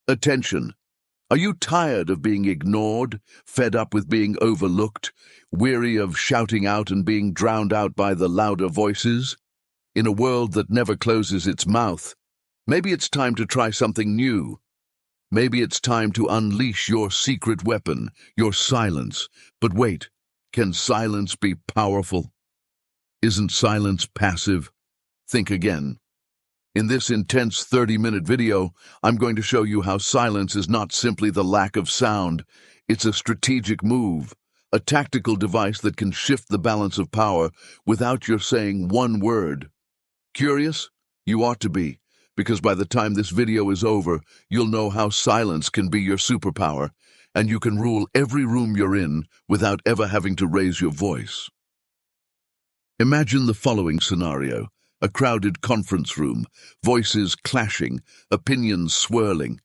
Attention! Are you tired of being ignored, fed up with being overlooked, weary of shouting out and being drowned out by the louder voices? In a world that never closes its mouth, maybe it's time to try something new. Maybe it's time to unleash your secret weapon, your silence. But wait, can silence be powerful? Isn't silence passive? Think again. In this intense 30-minute video, I'm going to show you how silence is not simply the lack of sound. It's a strategic move, a tactical device that can shift the balance of power without your saying one word. Curious? You ought to be, because by the time this video is over, you'll know how silence can be your superpower, and you can rule every room you're in without ever having to raise your voice. Imagine the following scenario. A crowded conference room, voices clashing, opinions swirling.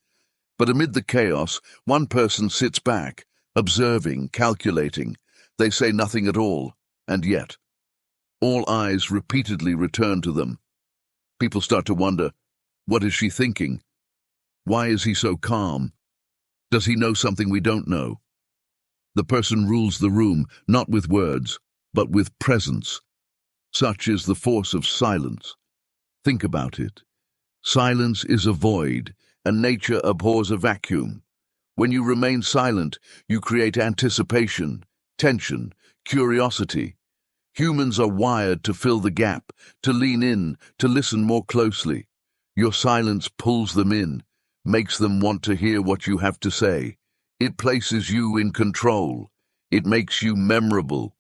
But amid the chaos, one person sits back, observing, calculating. They say nothing at all, and yet, all eyes repeatedly return to them. People start to wonder, what is she thinking? Why is he so calm? Does he know something we don't know? The person rules the room, not with words, but with presence. Such is the force of silence. Think about it. Silence is a void, and nature abhors a vacuum. When you remain silent, you create anticipation, tension, curiosity. Humans are wired to fill the gap, to lean in, to listen more closely. Your silence pulls them in, makes them want to hear what you have to say. It places you in control. It makes you memorable.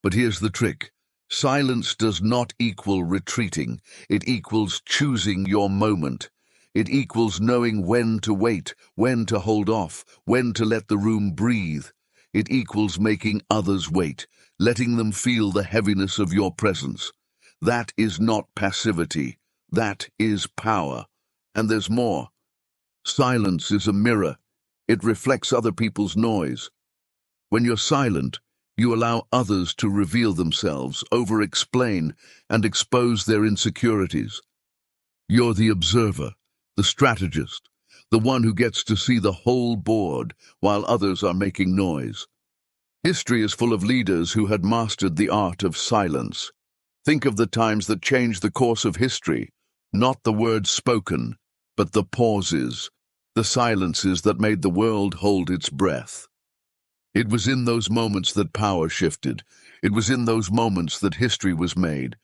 But here's the trick. Silence does not equal retreating. It equals choosing your moment. It equals knowing when to wait, when to hold off, when to let the room breathe. It equals making others wait, letting them feel the heaviness of your presence. That is not passivity. That is power. And there's more. Silence is a mirror. It reflects other people's noise. When you're silent, you allow others to reveal themselves, over-explain, and expose their insecurities. You're the observer, the strategist, the one who gets to see the whole board while others are making noise. History is full of leaders who had mastered the art of silence. Think of the times that changed the course of history, not the words spoken, but the pauses, the silences that made the world hold its breath. It was in those moments that power shifted. It was in those moments that history was made.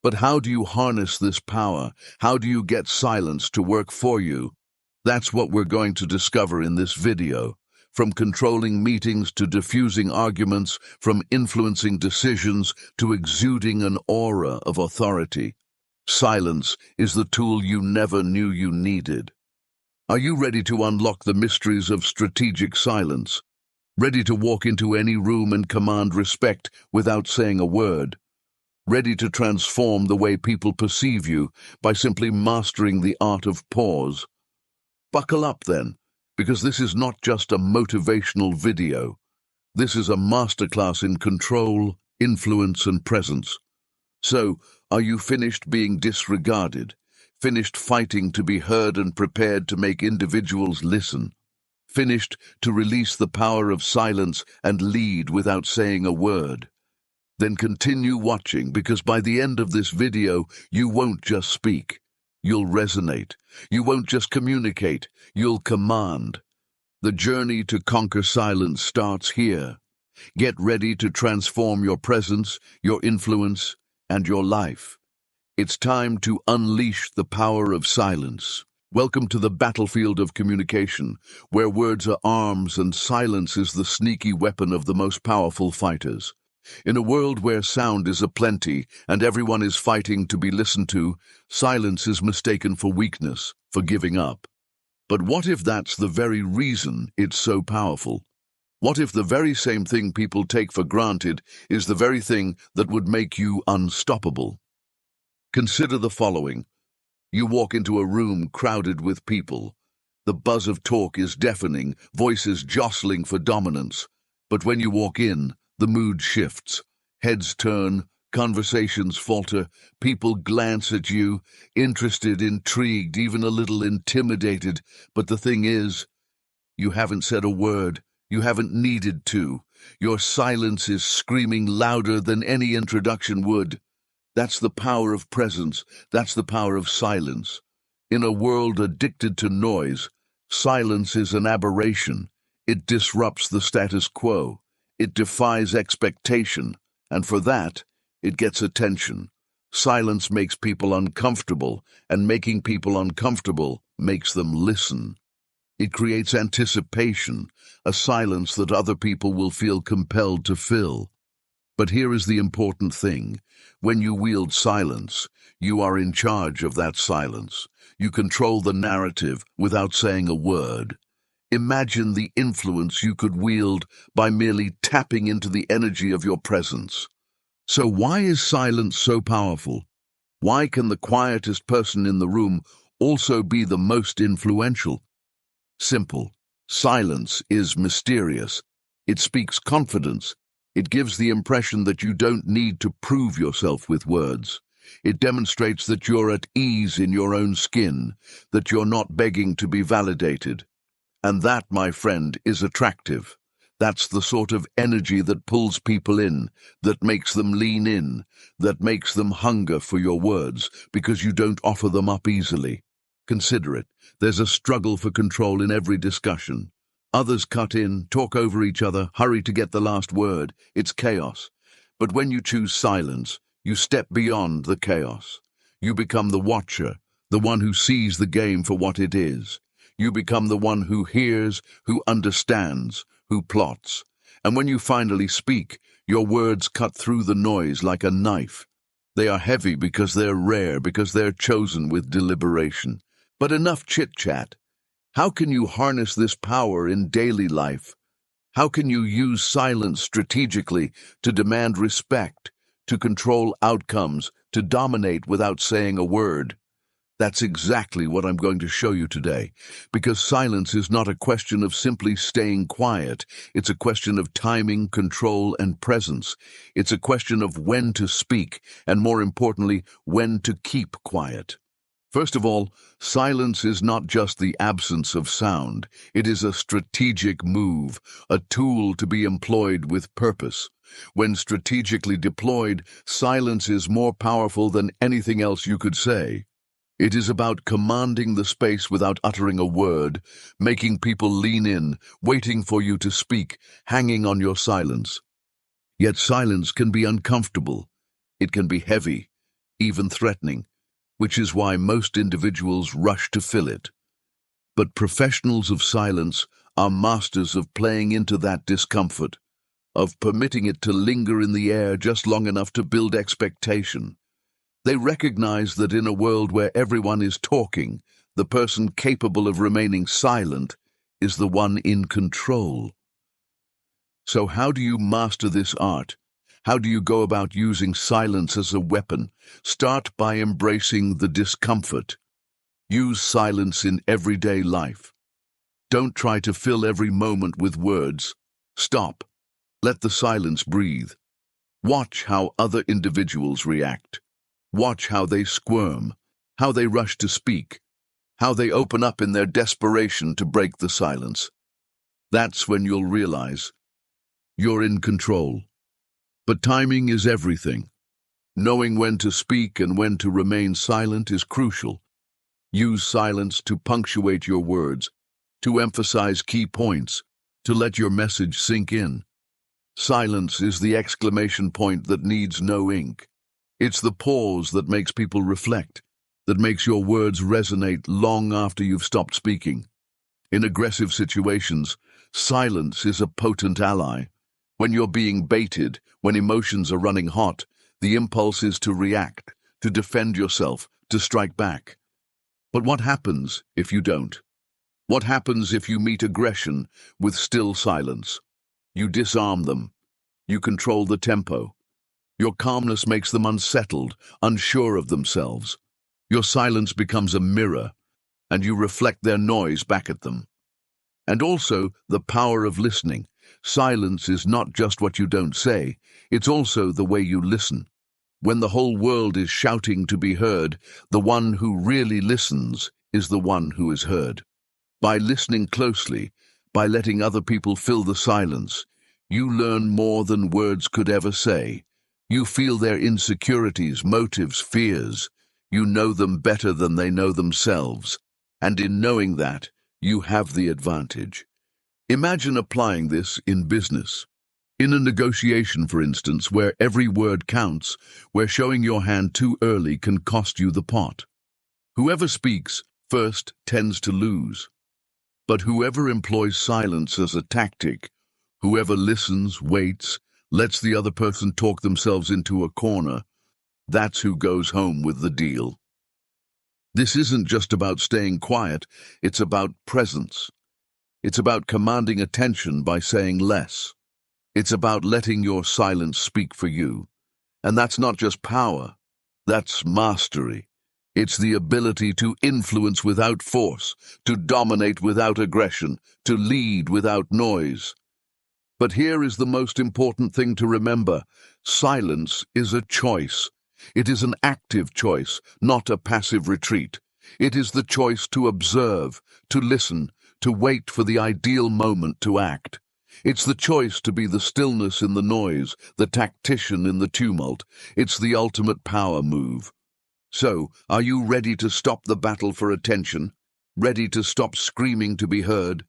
But how do you harness this power? How do you get silence to work for you? That's what we're going to discover in this video. From controlling meetings to diffusing arguments, from influencing decisions to exuding an aura of authority. Silence is the tool you never knew you needed. Are you ready to unlock the mysteries of strategic silence? Ready to walk into any room and command respect without saying a word? Ready to transform the way people perceive you by simply mastering the art of pause? Buckle up then, because this is not just a motivational video. This is a masterclass in control, influence, and presence. So, are you finished being disregarded? Finished fighting to be heard and prepared to make individuals listen? Finished to release the power of silence and lead without saying a word? Then continue watching, because by the end of this video, you won't just speak. You'll resonate. You won't just communicate. You'll command. The journey to conquer silence starts here. Get ready to transform your presence, your influence, and your life. It's time to unleash the power of silence. Welcome to the battlefield of communication, where words are arms and silence is the sneaky weapon of the most powerful fighters. In a world where sound is aplenty and everyone is fighting to be listened to, silence is mistaken for weakness, for giving up. But what if that's the very reason it's so powerful? What if the very same thing people take for granted is the very thing that would make you unstoppable? Consider the following. You walk into a room crowded with people. The buzz of talk is deafening, voices jostling for dominance. But when you walk in, the mood shifts. Heads turn, Conversations falter, people glance at you, interested, intrigued, even a little intimidated. But the thing is, you haven't said a word. You haven't needed to. Your silence is screaming louder than any introduction would. That's the power of presence. That's the power of silence. In a world addicted to noise, silence is an aberration. It disrupts the status quo. It defies expectation. And for that, it gets attention. Silence makes people uncomfortable, and making people uncomfortable makes them listen. It creates anticipation, a silence that other people will feel compelled to fill. But here is the important thing. When you wield silence, you are in charge of that silence. You control the narrative without saying a word. Imagine the influence you could wield by merely tapping into the energy of your presence. So why is silence so powerful? Why can the quietest person in the room also be the most influential? Simple. Silence is mysterious. It speaks confidence. It gives the impression that you don't need to prove yourself with words. It demonstrates that you're at ease in your own skin, that you're not begging to be validated. And that, my friend, is attractive. That's the sort of energy that pulls people in, that makes them lean in, that makes them hunger for your words, because you don't offer them up easily. Consider it. There's a struggle for control in every discussion. Others cut in, talk over each other, hurry to get the last word. It's chaos. But when you choose silence, you step beyond the chaos. You become the watcher, the one who sees the game for what it is. You become the one who hears, who understands, who plots. And when you finally speak, your words cut through the noise like a knife. They are heavy because they're rare, because they're chosen with deliberation. But enough chit-chat. How can you harness this power in daily life? How can you use silence strategically to demand respect, to control outcomes, to dominate without saying a word? That's exactly what I'm going to show you today, because silence is not a question of simply staying quiet. It's a question of timing, control, and presence. It's a question of when to speak, and more importantly, when to keep quiet. First of all, silence is not just the absence of sound. It is a strategic move, a tool to be employed with purpose. When strategically deployed, silence is more powerful than anything else you could say. It is about commanding the space without uttering a word, making people lean in, waiting for you to speak, hanging on your silence. Yet silence can be uncomfortable. It can be heavy, even threatening, which is why most individuals rush to fill it. But professionals of silence are masters of playing into that discomfort, of permitting it to linger in the air just long enough to build expectation. They recognize that in a world where everyone is talking, the person capable of remaining silent is the one in control. So how do you master this art? How do you go about using silence as a weapon? Start by embracing the discomfort. Use silence in everyday life. Don't try to fill every moment with words. Stop. Let the silence breathe. Watch how other individuals react. Watch how they squirm, how they rush to speak, how they open up in their desperation to break the silence. That's when you'll realize you're in control. But timing is everything. Knowing when to speak and when to remain silent is crucial. Use silence to punctuate your words, to emphasize key points, to let your message sink in. Silence is the exclamation point that needs no ink. It's the pause that makes people reflect, that makes your words resonate long after you've stopped speaking. In aggressive situations, silence is a potent ally. When you're being baited, when emotions are running hot, the impulse is to react, to defend yourself, to strike back. But what happens if you don't? What happens if you meet aggression with still silence? You disarm them. You control the tempo. Your calmness makes them unsettled, unsure of themselves. Your silence becomes a mirror, and you reflect their noise back at them. And also the power of listening. Silence is not just what you don't say, it's also the way you listen. When the whole world is shouting to be heard, the one who really listens is the one who is heard. By listening closely, by letting other people fill the silence, you learn more than words could ever say. You feel their insecurities, motives, fears. You know them better than they know themselves. And in knowing that, you have the advantage. Imagine applying this in business. In a negotiation, for instance, where every word counts, where showing your hand too early can cost you the pot. Whoever speaks first tends to lose. But whoever employs silence as a tactic, whoever listens, waits, lets the other person talk themselves into a corner, that's who goes home with the deal. This isn't just about staying quiet, it's about presence. It's about commanding attention by saying less. It's about letting your silence speak for you. And that's not just power, that's mastery. It's the ability to influence without force, to dominate without aggression, to lead without noise. But here is the most important thing to remember. Silence is a choice. It is an active choice, not a passive retreat. It is the choice to observe, to listen, to wait for the ideal moment to act. It's the choice to be the stillness in the noise, the tactician in the tumult. It's the ultimate power move. So, are you ready to stop the battle for attention? Ready to stop screaming to be heard?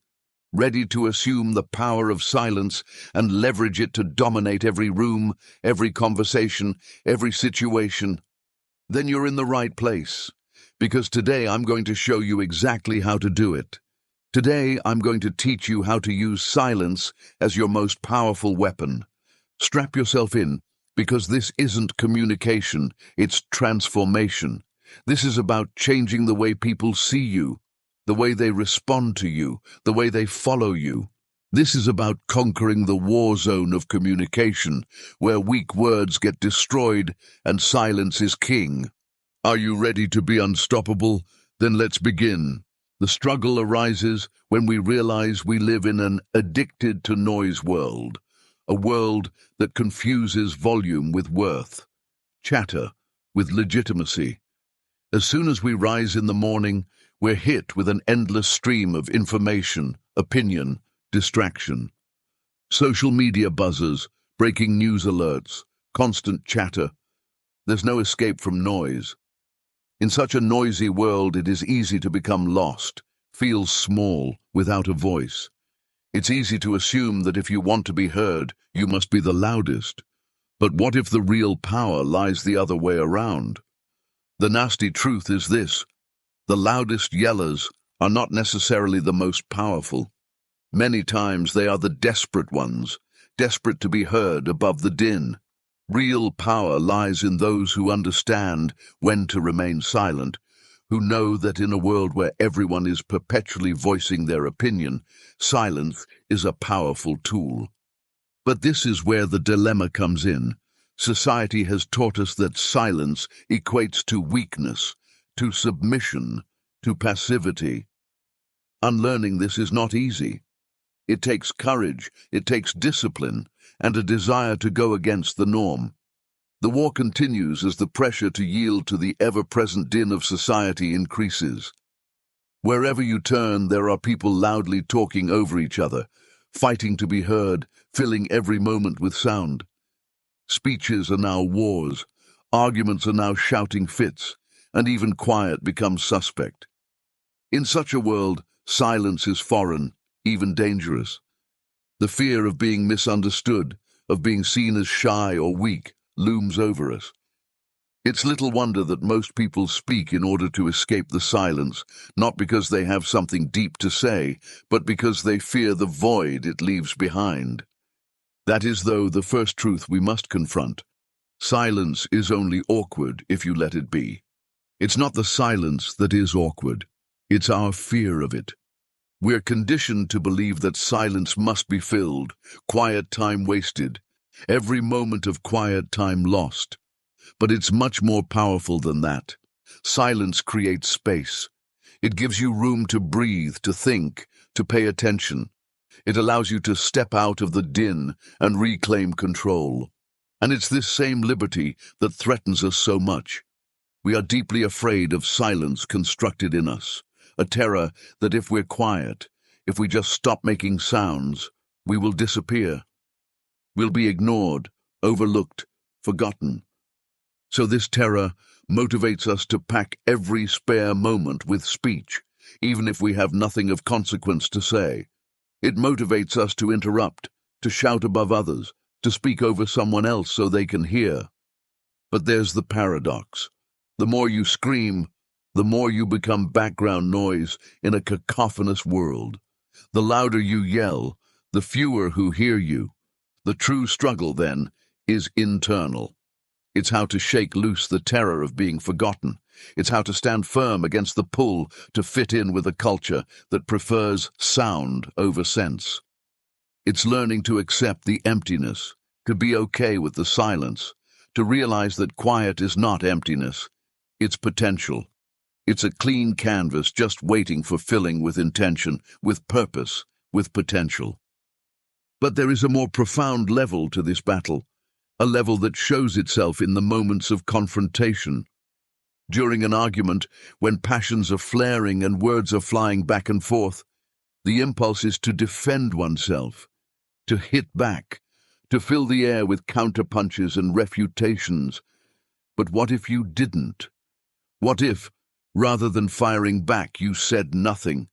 Ready to assume the power of silence and leverage it to dominate every room, every conversation, every situation? Then you're in the right place, because today I'm going to show you exactly how to do it. Today I'm going to teach you how to use silence as your most powerful weapon. Strap yourself in, because this isn't communication, it's transformation. This is about changing the way people see you, the way they respond to you, the way they follow you. This is about conquering the war zone of communication, where weak words get destroyed and silence is king. Are you ready to be unstoppable? Then let's begin. The struggle arises when we realize we live in an addicted-to-noise world, a world that confuses volume with worth, chatter with legitimacy. As soon as we rise in the morning, we're hit with an endless stream of information, opinion, distraction. Social media buzzers, breaking news alerts, constant chatter. There's no escape from noise. In such a noisy world, it is easy to become lost, feel small, without a voice. It's easy to assume that if you want to be heard, you must be the loudest. But what if the real power lies the other way around? The nasty truth is this: the loudest yellers are not necessarily the most powerful. Many times they are the desperate ones, desperate to be heard above the din. Real power lies in those who understand when to remain silent, who know that in a world where everyone is perpetually voicing their opinion, silence is a powerful tool. But this is where the dilemma comes in. Society has taught us that silence equates to weakness, to submission, to passivity. Unlearning this is not easy. It takes courage, it takes discipline, and a desire to go against the norm. The war continues as the pressure to yield to the ever-present din of society increases. Wherever you turn, there are people loudly talking over each other, fighting to be heard, filling every moment with sound. Speeches are now wars, arguments are now shouting fits, and even quiet becomes suspect. In such a world, silence is foreign, even dangerous. The fear of being misunderstood, of being seen as shy or weak, looms over us. It's little wonder that most people speak in order to escape the silence, not because they have something deep to say, but because they fear the void it leaves behind. That is, though, the first truth we must confront. Silence is only awkward if you let it be. It's not the silence that is awkward. It's our fear of it. We're conditioned to believe that silence must be filled, quiet time wasted, every moment of quiet time lost. But it's much more powerful than that. Silence creates space. It gives you room to breathe, to think, to pay attention. It allows you to step out of the din and reclaim control. And it's this same liberty that threatens us so much. We are deeply afraid of silence constructed in us, a terror that if we're quiet, if we just stop making sounds, we will disappear. We'll be ignored, overlooked, forgotten. So this terror motivates us to pack every spare moment with speech, even if we have nothing of consequence to say. It motivates us to interrupt, to shout above others, to speak over someone else so they can hear. But there's the paradox. The more you scream, the more you become background noise in a cacophonous world. The louder you yell, the fewer who hear you. The true struggle, then, is internal. It's how to shake loose the terror of being forgotten. It's how to stand firm against the pull to fit in with a culture that prefers sound over sense. It's learning to accept the emptiness, to be okay with the silence, to realize that quiet is not emptiness, it's potential. It's a clean canvas just waiting for filling with intention, with purpose, with potential. But there is a more profound level to this battle, a level that shows itself in the moments of confrontation. During an argument, when passions are flaring and words are flying back and forth, the impulse is to defend oneself, to hit back, to fill the air with counterpunches and refutations. But what if you didn't? What if, rather than firing back, you said nothing?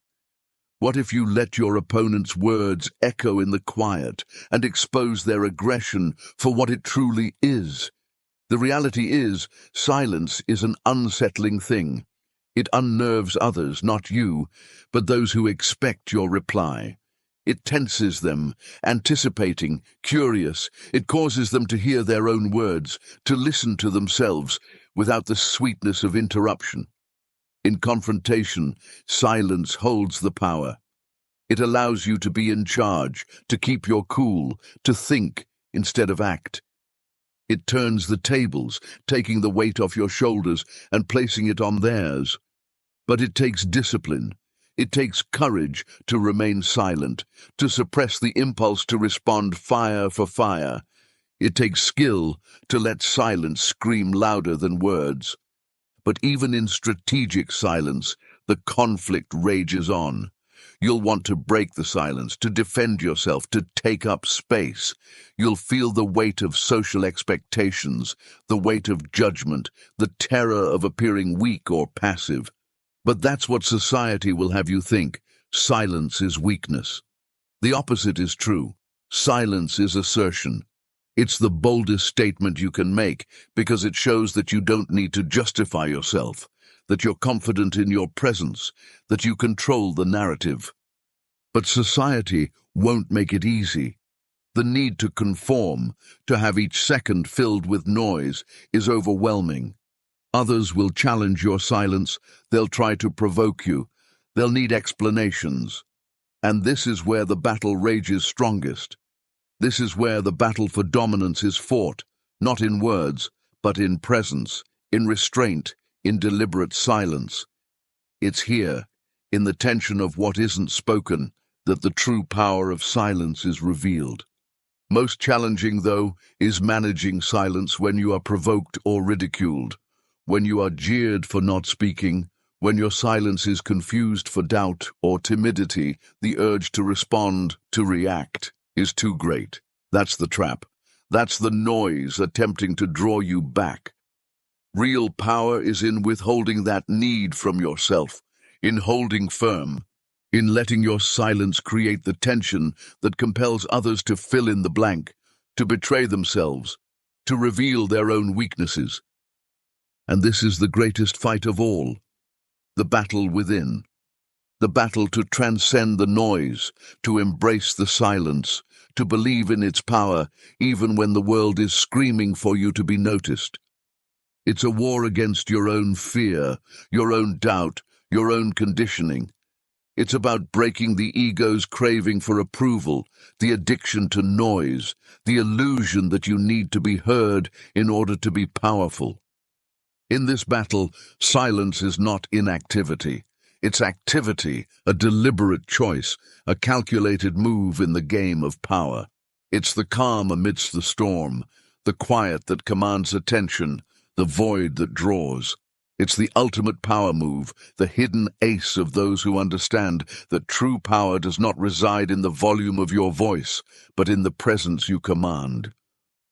What if you let your opponent's words echo in the quiet and expose their aggression for what it truly is? The reality is, silence is an unsettling thing. It unnerves others, not you, but those who expect your reply. It tenses them, anticipating, curious. It causes them to hear their own words, to listen to themselves, without the sweetness of interruption. In confrontation, silence holds the power. It allows you to be in charge, to keep your cool, to think instead of act. It turns the tables, taking the weight off your shoulders and placing it on theirs. But it takes discipline. It takes courage to remain silent, to suppress the impulse to respond fire for fire. It takes skill to let silence scream louder than words. But even in strategic silence, the conflict rages on. You'll want to break the silence, to defend yourself, to take up space. You'll feel the weight of social expectations, the weight of judgment, the terror of appearing weak or passive. But that's what society will have you think. Silence is weakness. The opposite is true. Silence is assertion. It's the boldest statement you can make because it shows that you don't need to justify yourself, that you're confident in your presence, that you control the narrative. But society won't make it easy. The need to conform, to have each second filled with noise, is overwhelming. Others will challenge your silence, they'll try to provoke you, they'll need explanations. And this is where the battle rages strongest. This is where the battle for dominance is fought, not in words, but in presence, in restraint, in deliberate silence. It's here, in the tension of what isn't spoken, that the true power of silence is revealed. Most challenging, though, is managing silence when you are provoked or ridiculed, when you are jeered for not speaking, when your silence is confused for doubt or timidity. The urge to respond, to react, is too great. That's the trap. That's the noise attempting to draw you back. Real power is in withholding that need from yourself, in holding firm, in letting your silence create the tension that compels others to fill in the blank, to betray themselves, to reveal their own weaknesses. And this is the greatest fight of all, the battle within. The battle to transcend the noise, to embrace the silence, to believe in its power even when the world is screaming for you to be noticed. It's a war against your own fear, your own doubt, your own conditioning. It's about breaking the ego's craving for approval, the addiction to noise, the illusion that you need to be heard in order to be powerful. In this battle, silence is not inactivity. It's activity, a deliberate choice, a calculated move in the game of power. It's the calm amidst the storm, the quiet that commands attention, the void that draws. It's the ultimate power move, the hidden ace of those who understand that true power does not reside in the volume of your voice, but in the presence you command.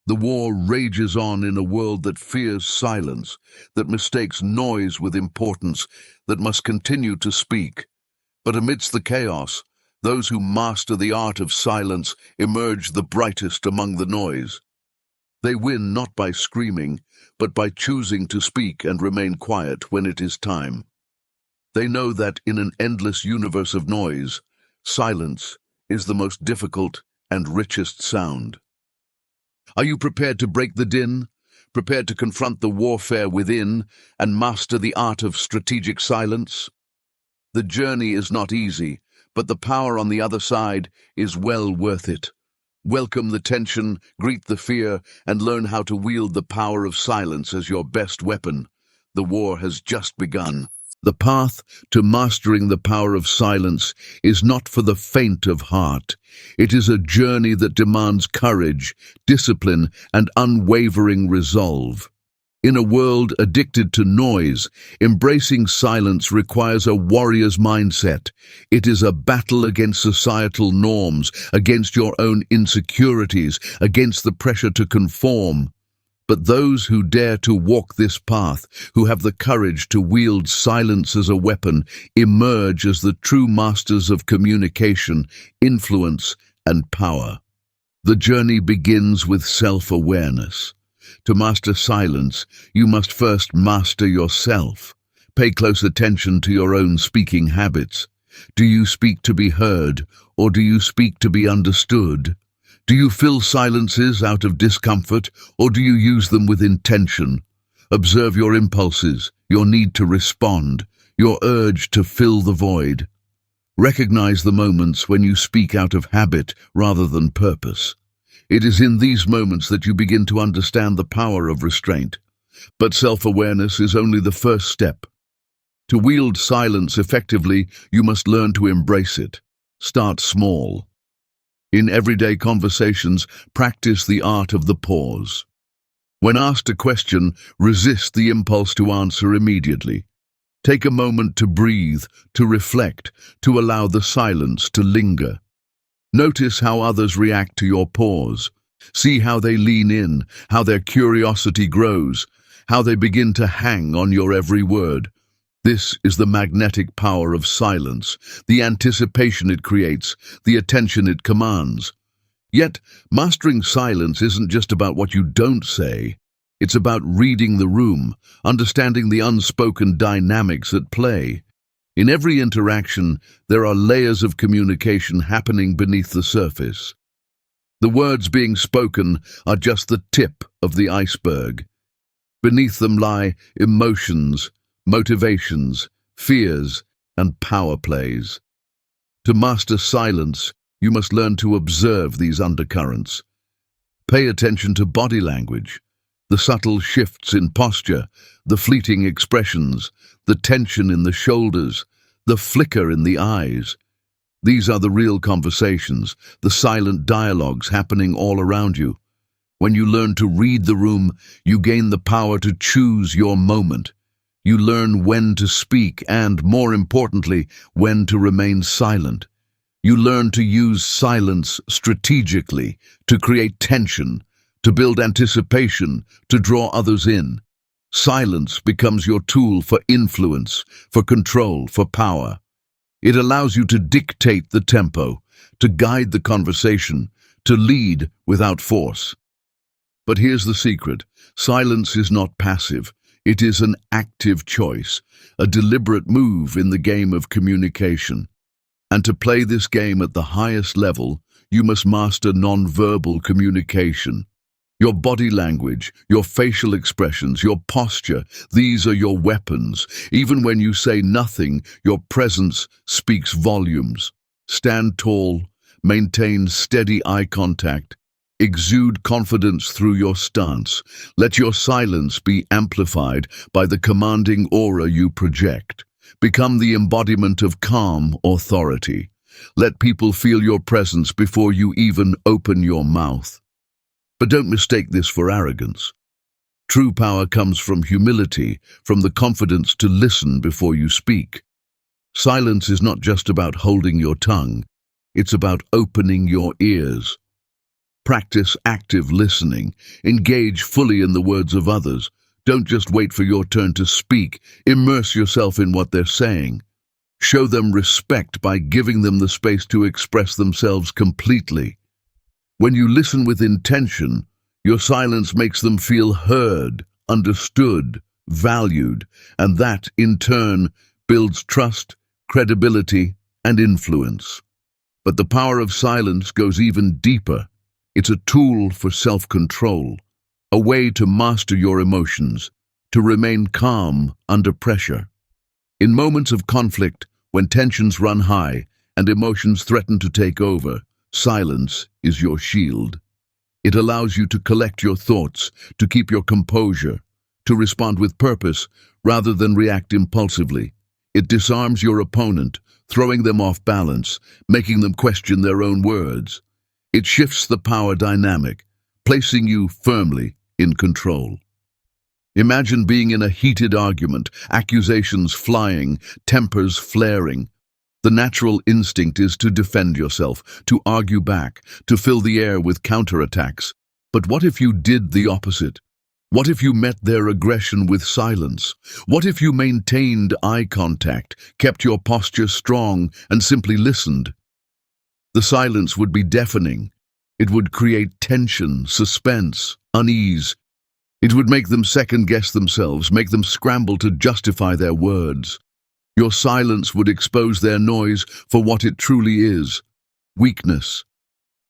The war rages on in a world that fears silence, that mistakes noise with importance, that must continue to speak. But amidst the chaos, those who master the art of silence emerge the brightest among the noise. They win not by screaming, but by choosing to speak and remain quiet when it is time. They know that in an endless universe of noise, silence is the most difficult and richest sound. Are you prepared to break the din? Prepared to confront the warfare within and master the art of strategic silence? The journey is not easy, but the power on the other side is well worth it. Welcome the tension, greet the fear, and learn how to wield the power of silence as your best weapon. The war has just begun. The path to mastering the power of silence is not for the faint of heart. It is a journey that demands courage, discipline, and unwavering resolve. In a world addicted to noise, embracing silence requires a warrior's mindset. It is a battle against societal norms, against your own insecurities, against the pressure to conform. But those who dare to walk this path, who have the courage to wield silence as a weapon, emerge as the true masters of communication, influence, and power. The journey begins with self-awareness. To master silence, you must first master yourself. Pay close attention to your own speaking habits. Do you speak to be heard, or do you speak to be understood? Do you fill silences out of discomfort, or do you use them with intention? Observe your impulses, your need to respond, your urge to fill the void. Recognize the moments when you speak out of habit rather than purpose. It is in these moments that you begin to understand the power of restraint. But self-awareness is only the first step. To wield silence effectively, you must learn to embrace it. Start small. In everyday conversations, practice the art of the pause. When asked a question, resist the impulse to answer immediately. Take a moment to breathe, to reflect, to allow the silence to linger. Notice how others react to your pause. See how they lean in, how their curiosity grows, how they begin to hang on your every word. This is the magnetic power of silence, the anticipation it creates, the attention it commands. Yet, mastering silence isn't just about what you don't say. It's about reading the room, understanding the unspoken dynamics at play. In every interaction, there are layers of communication happening beneath the surface. The words being spoken are just the tip of the iceberg. Beneath them lie emotions, motivations, fears, and power plays. To master silence, you must learn to observe these undercurrents. Pay attention to body language, the subtle shifts in posture, the fleeting expressions, the tension in the shoulders, the flicker in the eyes. These are the real conversations, the silent dialogues happening all around you. When you learn to read the room, you gain the power to choose your moment. You learn when to speak and, more importantly, when to remain silent. You learn to use silence strategically, to create tension, to build anticipation, to draw others in. Silence becomes your tool for influence, for control, for power. It allows you to dictate the tempo, to guide the conversation, to lead without force. But here's the secret. Silence is not passive. It is an active choice, a deliberate move in the game of communication. And to play this game at the highest level, you must master nonverbal communication. Your body language, your facial expressions, your posture, these are your weapons. Even when you say nothing, your presence speaks volumes. Stand tall, maintain steady eye contact, exude confidence through your stance. Let your silence be amplified by the commanding aura you project. Become the embodiment of calm authority. Let people feel your presence before you even open your mouth. But don't mistake this for arrogance. True power comes from humility, from the confidence to listen before you speak. Silence is not just about holding your tongue, it's about opening your ears. Practice active listening. Engage fully in the words of others. Don't just wait for your turn to speak. Immerse yourself in what they're saying. Show them respect by giving them the space to express themselves completely. When you listen with intention, your silence makes them feel heard, understood, valued, and that, in turn, builds trust, credibility, and influence. But the power of silence goes even deeper. It's a tool for self-control, a way to master your emotions, to remain calm under pressure. In moments of conflict, when tensions run high and emotions threaten to take over, silence is your shield. It allows you to collect your thoughts, to keep your composure, to respond with purpose rather than react impulsively. It disarms your opponent, throwing them off balance, making them question their own words. It shifts the power dynamic, placing you firmly in control. Imagine being in a heated argument, accusations flying, tempers flaring. The natural instinct is to defend yourself, to argue back, to fill the air with counterattacks. But what if you did the opposite? What if you met their aggression with silence? What if you maintained eye contact, kept your posture strong, and simply listened? The silence would be deafening. It would create tension, suspense, unease. It would make them second-guess themselves, make them scramble to justify their words. Your silence would expose their noise for what it truly is, weakness.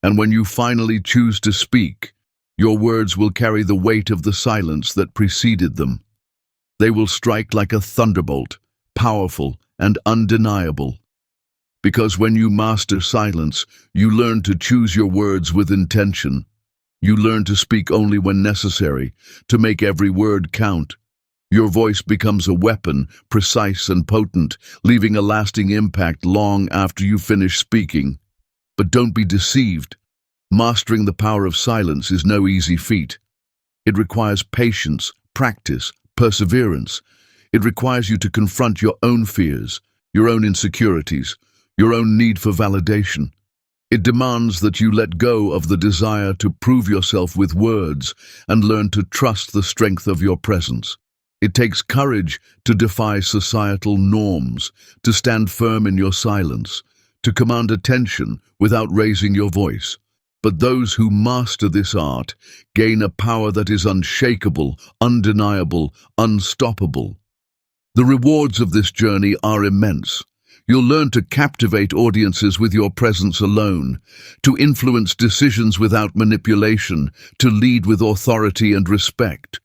And when you finally choose to speak, your words will carry the weight of the silence that preceded them. They will strike like a thunderbolt, powerful and undeniable. Because when you master silence, you learn to choose your words with intention. You learn to speak only when necessary, to make every word count. Your voice becomes a weapon, precise and potent, leaving a lasting impact long after you finish speaking. But don't be deceived. Mastering the power of silence is no easy feat. It requires patience, practice, perseverance. It requires you to confront your own fears, your own insecurities, your own need for validation. It demands that you let go of the desire to prove yourself with words and learn to trust the strength of your presence. It takes courage to defy societal norms, to stand firm in your silence, to command attention without raising your voice. But those who master this art gain a power that is unshakable, undeniable, unstoppable. The rewards of this journey are immense. You'll learn to captivate audiences with your presence alone, to influence decisions without manipulation, to lead with authority and respect.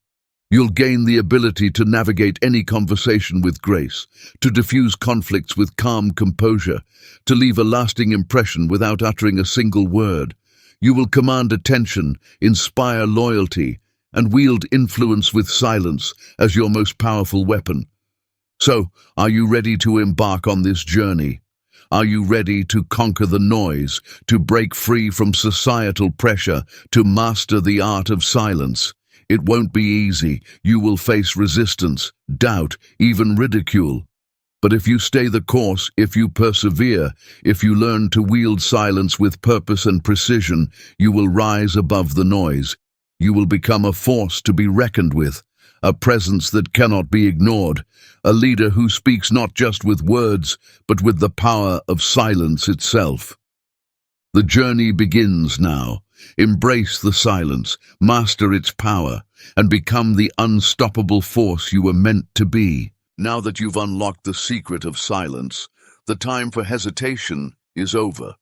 You'll gain the ability to navigate any conversation with grace, to diffuse conflicts with calm composure, to leave a lasting impression without uttering a single word. You will command attention, inspire loyalty, and wield influence with silence as your most powerful weapon. So, are you ready to embark on this journey? Are you ready to conquer the noise, to break free from societal pressure, to master the art of silence? It won't be easy. You will face resistance, doubt, even ridicule. But if you stay the course, if you persevere, if you learn to wield silence with purpose and precision, you will rise above the noise. You will become a force to be reckoned with, a presence that cannot be ignored, a leader who speaks not just with words, but with the power of silence itself. The journey begins now. Embrace the silence, master its power, and become the unstoppable force you were meant to be. Now that you've unlocked the secret of silence, the time for hesitation is over.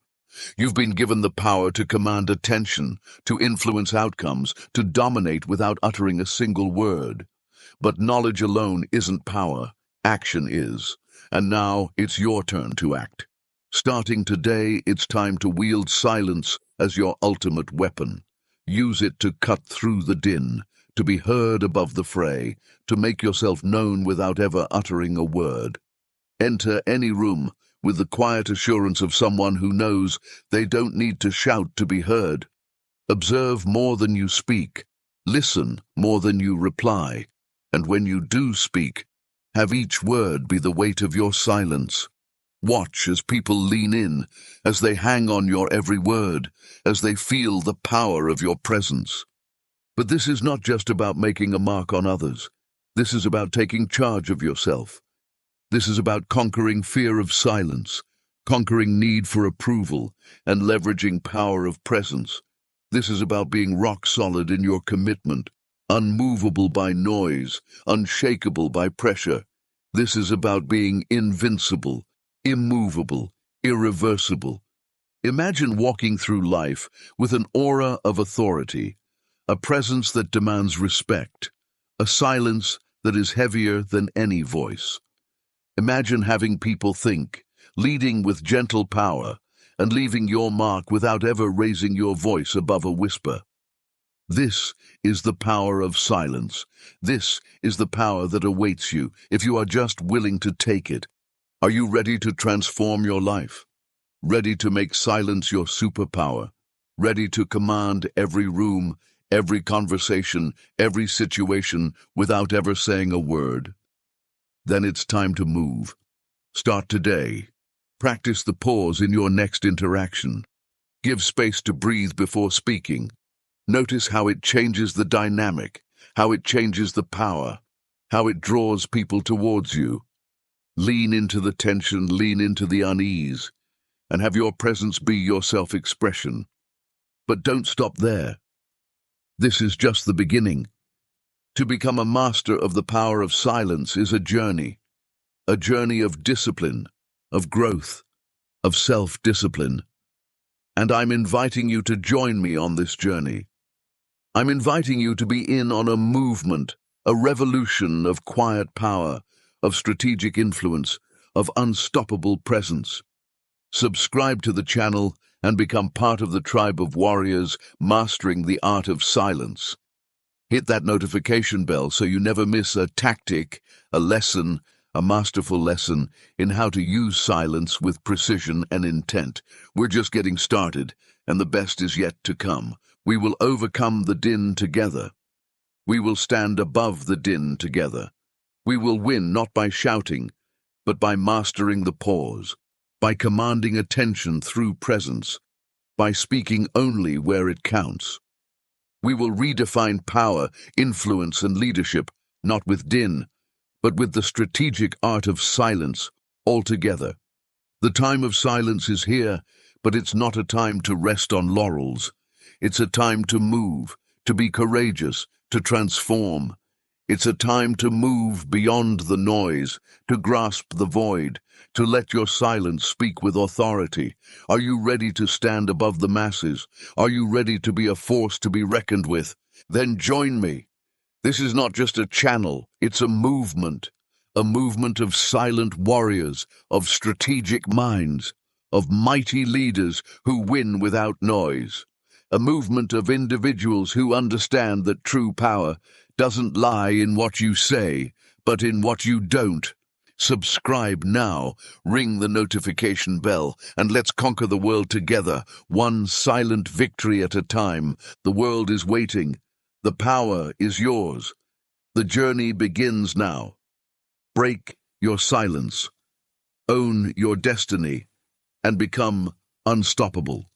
You've been given the power to command attention, to influence outcomes, to dominate without uttering a single word. But knowledge alone isn't power, action is. And now it's your turn to act. Starting today, it's time to wield silence as your ultimate weapon. Use it to cut through the din, to be heard above the fray, to make yourself known without ever uttering a word. Enter any room with the quiet assurance of someone who knows they don't need to shout to be heard. Observe more than you speak. Listen more than you reply. And when you do speak, have each word be the weight of your silence. Watch as people lean in, as they hang on your every word, as they feel the power of your presence. But this is not just about making a mark on others. This is about taking charge of yourself. This is about conquering fear of silence, conquering need for approval, and leveraging power of presence. This is about being rock solid in your commitment, unmovable by noise, unshakable by pressure. This is about being invincible, immovable, irreversible. Imagine walking through life with an aura of authority, a presence that demands respect, a silence that is heavier than any voice. Imagine having people think, leading with gentle power, and leaving your mark without ever raising your voice above a whisper. This is the power of silence. This is the power that awaits you if you are just willing to take it. Are you ready to transform your life? Ready to make silence your superpower? Ready to command every room, every conversation, every situation without ever saying a word? Then it's time to move. Start today. Practice the pause in your next interaction. Give space to breathe before speaking. Notice how it changes the dynamic, how it changes the power, how it draws people towards you. Lean into the tension, lean into the unease, and have your presence be your self-expression. But don't stop there. This is just the beginning. To become a master of the power of silence is a journey of discipline, of growth, of self-discipline. And I'm inviting you to join me on this journey. I'm inviting you to be in on a movement, a revolution of quiet power, of strategic influence, of unstoppable presence. Subscribe to the channel and become part of the tribe of warriors mastering the art of silence. Hit that notification bell so you never miss a tactic, a lesson, a masterful lesson in how to use silence with precision and intent. We're just getting started, and the best is yet to come. We will overcome the din together. We will stand above the din together. We will win not by shouting, but by mastering the pause, by commanding attention through presence, by speaking only where it counts. We will redefine power, influence, and leadership, not with din, but with the strategic art of silence altogether. The time of silence is here, but it's not a time to rest on laurels. It's a time to move, to be courageous, to transform. It's a time to move beyond the noise, to grasp the void, to let your silence speak with authority. Are you ready to stand above the masses? Are you ready to be a force to be reckoned with? Then join me. This is not just a channel, it's a movement of silent warriors, of strategic minds, of mighty leaders who win without noise. A movement of individuals who understand that true power doesn't lie in what you say, but in what you don't. Subscribe now, ring the notification bell, and let's conquer the world together, one silent victory at a time. The world is waiting. The power is yours. The journey begins now. Break your silence, own your destiny, and become unstoppable.